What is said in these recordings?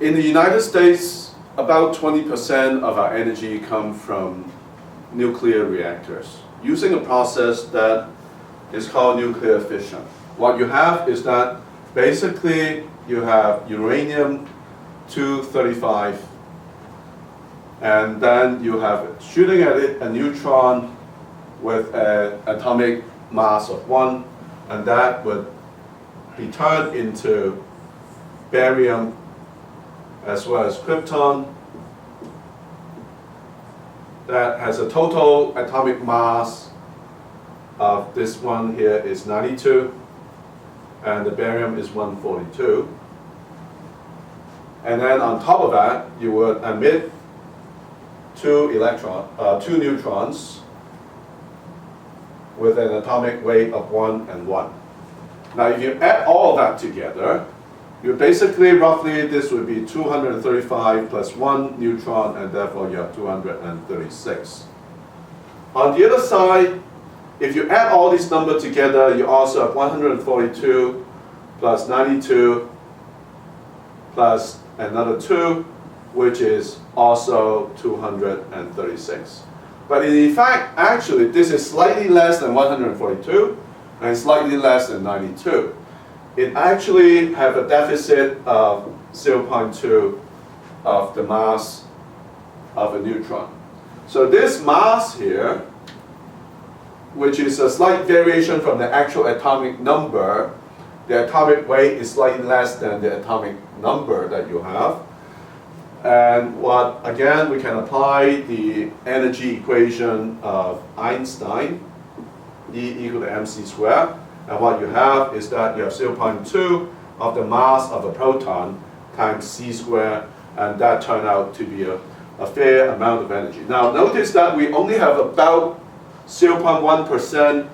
In the United States, about 20% of our energy comes from nuclear reactors, using a process that is called nuclear fission. What you have is that basically you have uranium-235, and then you have shooting at it a neutron with an atomic mass of 1, and that would be turned into barium as well as krypton. That has a total atomic mass of this one here is 92, and the barium is 142. And then on top of that, you would emit two neutrons with an atomic weight of 1 and 1. Now if you add all that together, you basically, roughly, this would be 235 plus 1 neutron, and therefore you have 236. On the other side, if you add all these numbers together, you also have 142 plus 92 plus another 2, which is also 236. But in fact, actually, this is slightly less than 142 and slightly less than 92. It actually have a deficit of 0.2 of the mass of a neutron. So this mass here, which is a slight variation from the actual atomic number, the atomic weight is slightly less than the atomic number that you have. And what, again, we can apply the energy equation of Einstein, E equal to mc squared. And what you have is that you have 0.2 of the mass of a proton times c squared, and that turned out to be a fair amount of energy. Now notice that we only have about 0.1%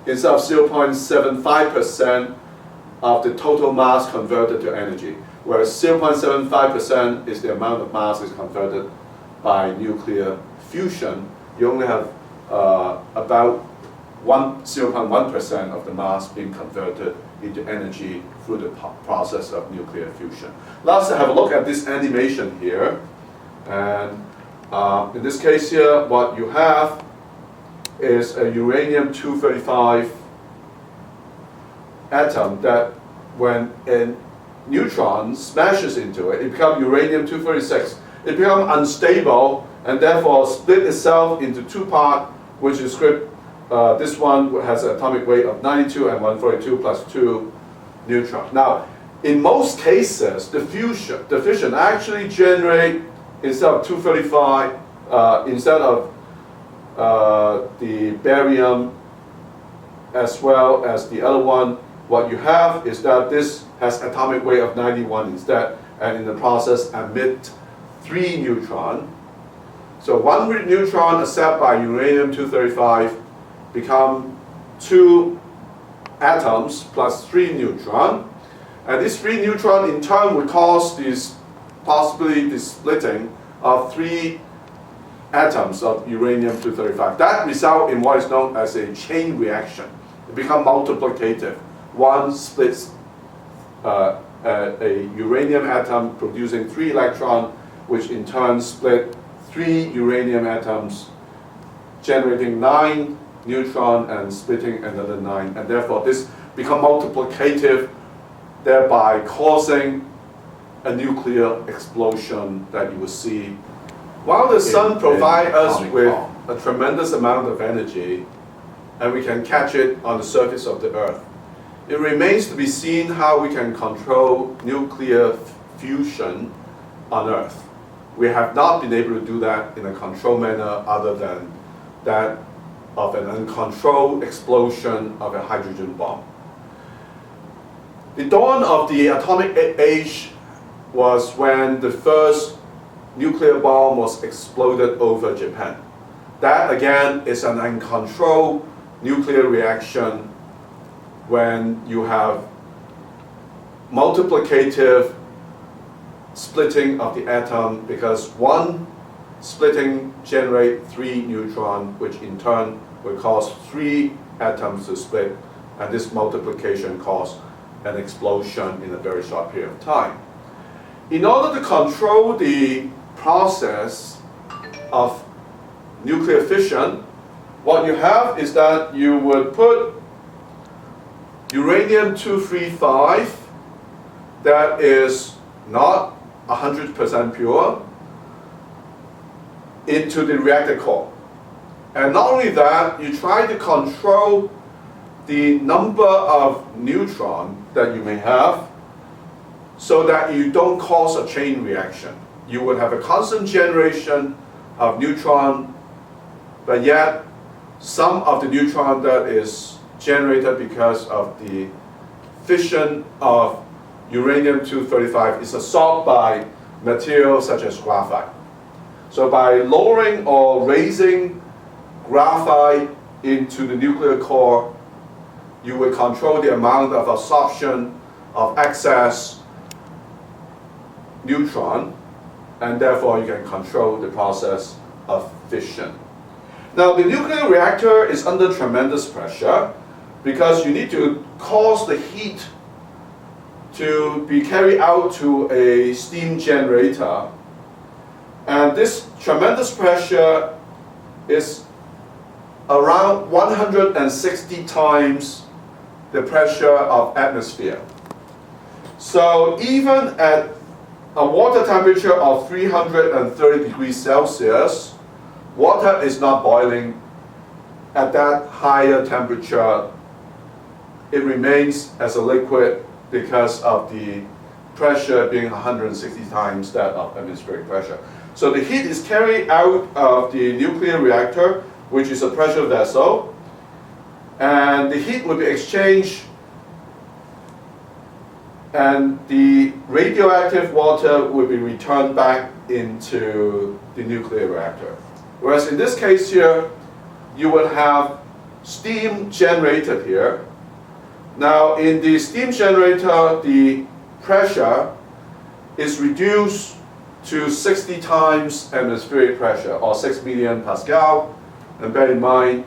instead of 0.75% of the total mass converted to energy, whereas 0.75% is the amount of mass is converted by nuclear fusion. You only have about 0.1% of the mass being converted into energy through the process of nuclear fusion. Let's have a look at this animation here. And in this case here, what you have is a uranium-235 atom that when a neutron smashes into it, it becomes uranium-236. It becomes unstable and therefore split itself into two parts, which is this one has an atomic weight of 92 and 142 plus 2 neutrons. Now, in most cases, the fission actually generate, instead of 235, instead of the barium as well as the other one, what you have is that this has atomic weight of 91 instead, and in the process emit 3 neutrons. So 1 neutron accepted by uranium-235 become 2 atoms plus 3 neutrons. And these 3 neutrons in turn would cause possibly the splitting of 3 atoms of uranium-235. That results in what is known as a chain reaction. It becomes multiplicative. One splits a uranium atom producing 3 electrons, which in turn split 3 uranium atoms, generating 9 neutrons and splitting another 9. And therefore this becomes multiplicative, thereby causing a nuclear explosion that you will see. While the sun provides us with a tremendous amount of energy, and we can catch it on the surface of the Earth, it remains to be seen how we can control nuclear fusion on Earth. We have not been able to do that in a controlled manner other than that of an uncontrolled explosion of a hydrogen bomb. The dawn of the atomic age was when the first nuclear bomb was exploded over Japan. That again is an uncontrolled nuclear reaction when you have multiplicative splitting of the atom, because one splitting generates 3 neutrons, which in turn will cause 3 atoms to split, and this multiplication causes an explosion in a very short period of time. in order to control the process of nuclear fission, what you have is that you would put uranium-235 that is not 100% pure into the reactor core. And not only that, you try to control the number of neutrons that you may have so that you don't cause a chain reaction. You would have a constant generation of neutron, but yet some of the neutron that is generated because of the fission of uranium-235 is absorbed by materials such as graphite. So by lowering or raising graphite into the nuclear core, you will control the amount of absorption of excess neutron, and therefore you can control the process of fission. Now, the nuclear reactor is under tremendous pressure because you need to cause the heat to be carried out to a steam generator. And this tremendous pressure is around 160 times the pressure of atmosphere. So even at a water temperature of 330 degrees Celsius, water is not boiling at that higher temperature. It remains as a liquid because of the pressure being 160 times that of atmospheric pressure. So the heat is carried out of the nuclear reactor, which is a pressure vessel, and the heat will be exchanged, and the radioactive water will be returned back into the nuclear reactor. Whereas in this case here, you will have steam generated here. Now in the steam generator, the pressure is reduced to 60 times atmospheric pressure, or 6 million Pascal. And bear in mind,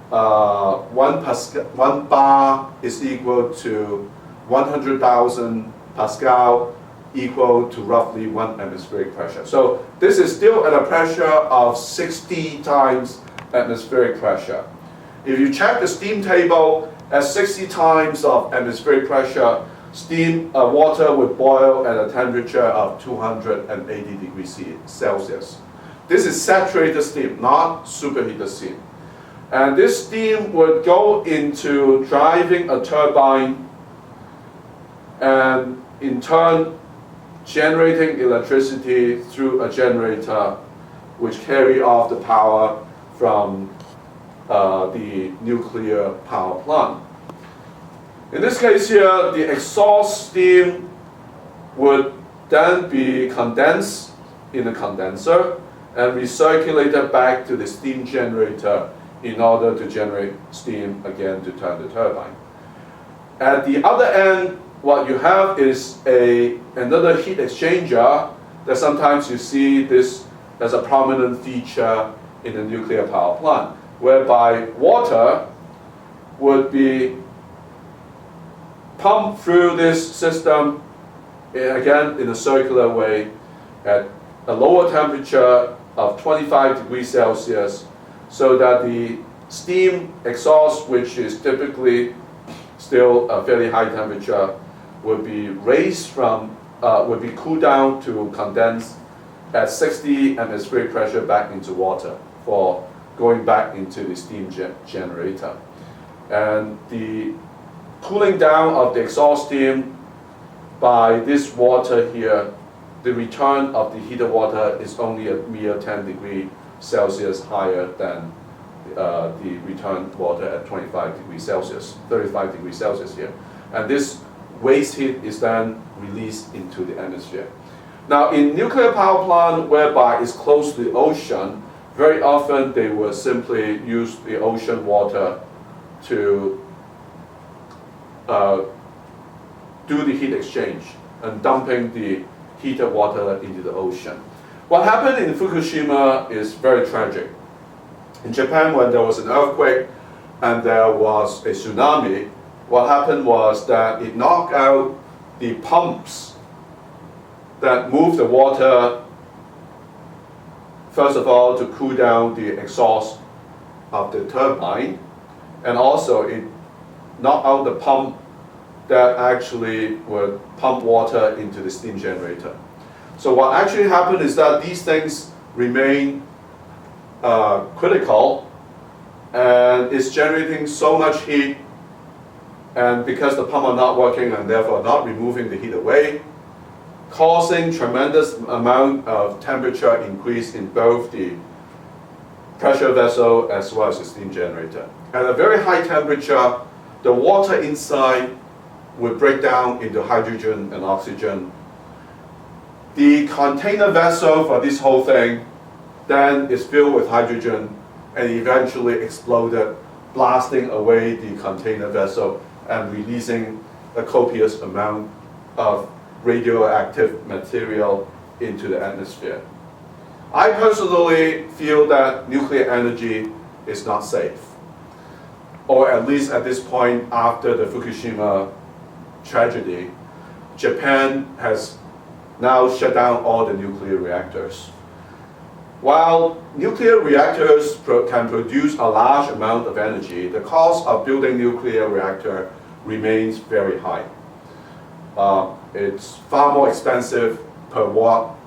1 bar is equal to 100,000 Pascal, equal to roughly 1 atmospheric pressure. So this is still at a pressure of 60 times atmospheric pressure. If you check the steam table, at 60 times of atmospheric pressure, water would boil at a temperature of 280 degrees Celsius. This is saturated steam, not superheated steam. And this steam would go into driving a turbine and in turn generating electricity through a generator which carry off the power from the nuclear power plant. In this case here, the exhaust steam would then be condensed in a condenser and recirculated back to the steam generator in order to generate steam again to turn the turbine. At the other end, what you have is another heat exchanger that sometimes you see this as a prominent feature in the nuclear power plant, whereby water would be pumped through this system, again in a circular way, at a lower temperature of 25 degrees Celsius, so that the steam exhaust, which is typically still a fairly high temperature, would be raised from, would be cooled down to condense at 60 atmospheric pressure back into water for going back into the steam generator. And the cooling down of the exhaust steam by this water here, the return of the heated water is only a mere 10 degrees Celsius higher than the return water at 25 degrees Celsius, 35 degrees Celsius here. And this waste heat is then released into the atmosphere. Now in nuclear power plant whereby it's close to the ocean, very often they will simply use the ocean water to do the heat exchange and dumping the heated water into the ocean. What happened in Fukushima is very tragic. In Japan, when there was an earthquake and there was a tsunami, what happened was that it knocked out the pumps that move the water, first of all, to cool down the exhaust of the turbine, and also it knocked out the pump that actually would pump water into the steam generator. So what actually happened is that these things remain critical, and it's generating so much heat, and because the pump are not working and therefore not removing the heat away, causing tremendous amount of temperature increase in both the pressure vessel as well as the steam generator. At a very high temperature, the water inside will break down into hydrogen and oxygen. The container vessel for this whole thing then is filled with hydrogen and eventually exploded, blasting away the container vessel and releasing a copious amount of radioactive material into the atmosphere. I personally feel that nuclear energy is not safe, or at least at this point after the Fukushima tragedy. Japan has now shut down all the nuclear reactors. While nuclear reactors can produce a large amount of energy, the cost of building nuclear reactor remains very high. It's far more expensive per watt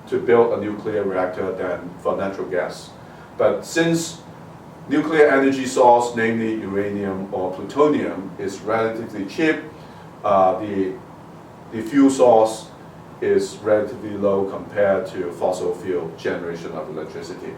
to build a nuclear reactor than for natural gas. But since nuclear energy source, namely uranium or plutonium, is relatively cheap, the fuel source is relatively low compared to fossil fuel generation of electricity.